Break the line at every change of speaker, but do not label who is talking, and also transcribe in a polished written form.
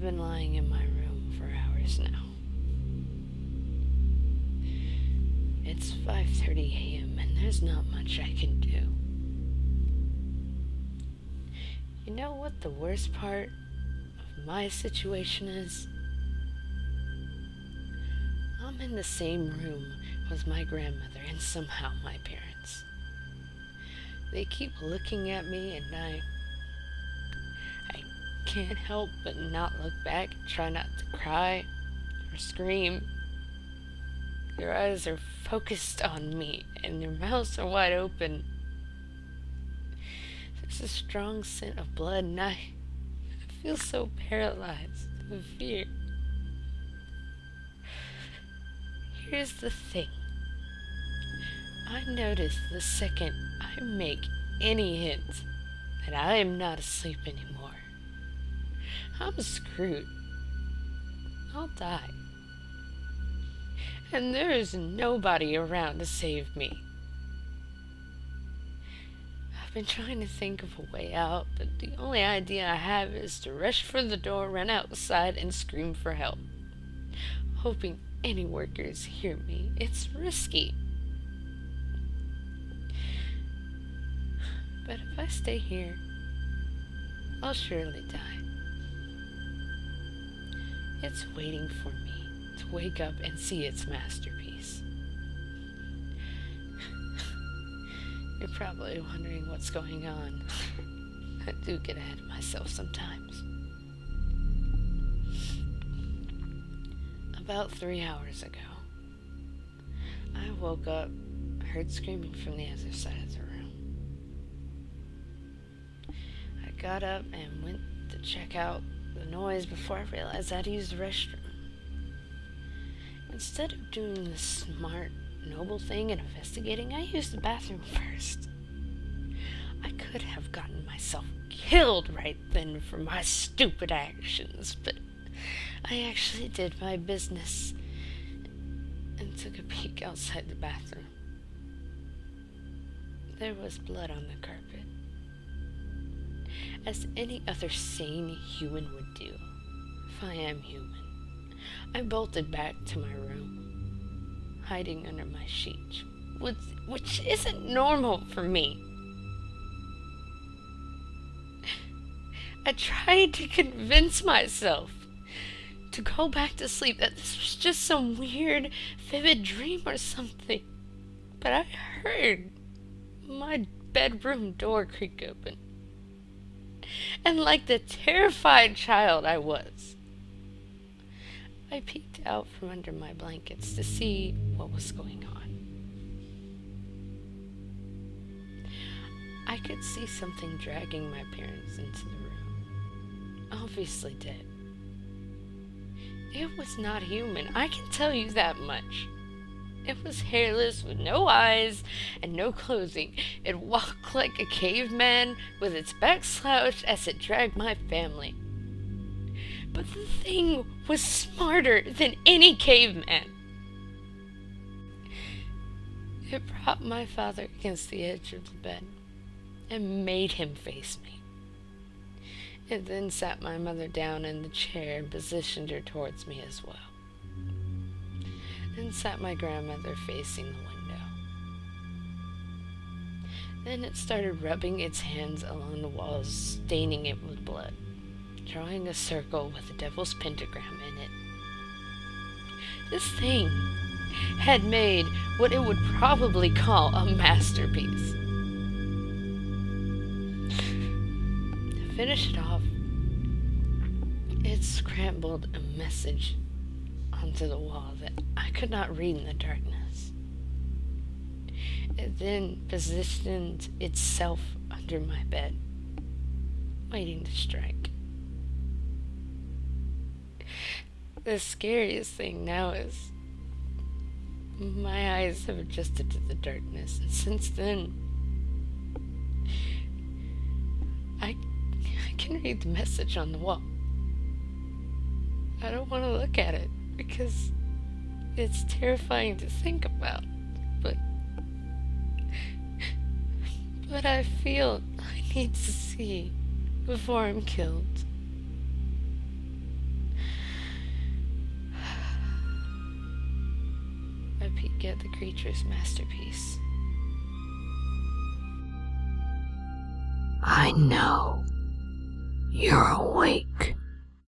I've been lying in my room for hours now. It's 5:30 a.m. and there's not much I can do. You know what the worst part of my situation is? I'm in the same room with my grandmother and somehow my parents. They keep looking at me and I can't help but not look back, try not to cry or scream. Their eyes are focused on me and their mouths are wide open. There's a strong scent of blood and I feel so paralyzed with fear. Here's the thing. I notice the second I make any hint that I am not asleep anymore, I'm screwed. I'll die. And there is nobody around to save me. I've been trying to think of a way out, but the only idea I have is to rush for the door, run outside, and scream for help, hoping any workers hear me. It's risky. But if I stay here, I'll surely die. It's waiting for me to wake up and see its masterpiece. You're probably wondering what's going on. I do get ahead of myself sometimes. About 3 hours ago, I woke up, heard screaming from the other side of the room. I got up and went to check out the noise before I realized I'd used the restroom. Instead of doing the smart, noble thing and investigating, I used the bathroom first. I could have gotten myself killed right then for my stupid actions, but I actually did my business and took a peek outside the bathroom. There was blood on the carpet, as any other sane human would do, if I am human. I bolted back to my room, hiding under my sheet, which isn't normal for me. I tried to convince myself to go back to sleep, that this was just some weird, vivid dream or something. But I heard my bedroom door creak open. And like the terrified child I was, I peeked out from under my blankets to see what was going on. I could see something dragging my parents into the room. Obviously dead. It was not human, I can tell you that much. It was hairless, with no eyes and no clothing. It walked like a caveman, with its back slouched as it dragged my family. But the thing was smarter than any caveman. It propped my father against the edge of the bed and made him face me. It then sat my mother down in the chair and positioned her towards me as well. Then sat my grandmother facing the window. Then it started rubbing its hands along the walls, staining it with blood, drawing a circle with the devil's pentagram in it. This thing had made what it would probably call a masterpiece. To finish it off, it scrambled a message onto the wall that I could not read in the darkness. It then positioned itself under my bed, waiting to strike. The scariest thing now is my eyes have adjusted to the darkness, and since then I can read the message on the wall. I don't want to look at it because it's terrifying to think about, but I feel I need to see before I'm killed. by Pete Get, the creature's masterpiece.
I know. You're awake.